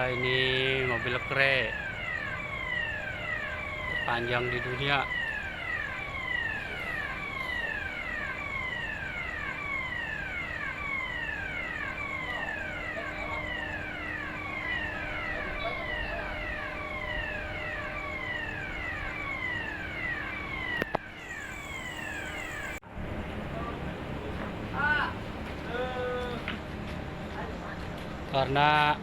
Ini mobil kre terpanjang di dunia. Karena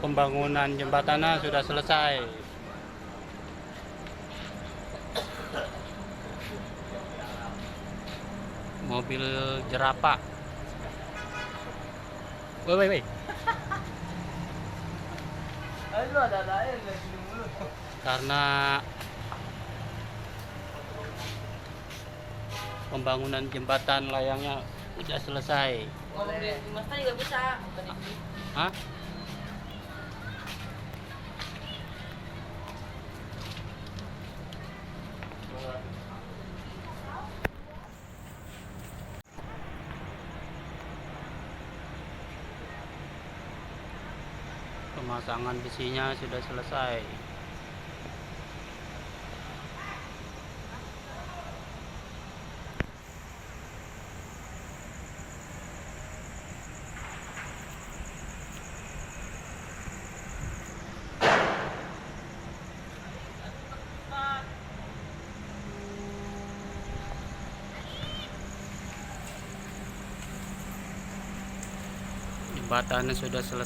pembangunan jembatannya sudah selesai. Mobil jerapah. Woi. Karena pembangunan jembatan layangnya sudah selesai. Mas juga bisa. Hah? Pemasangan besinya sudah selesai. Jembatannya sudah selesai.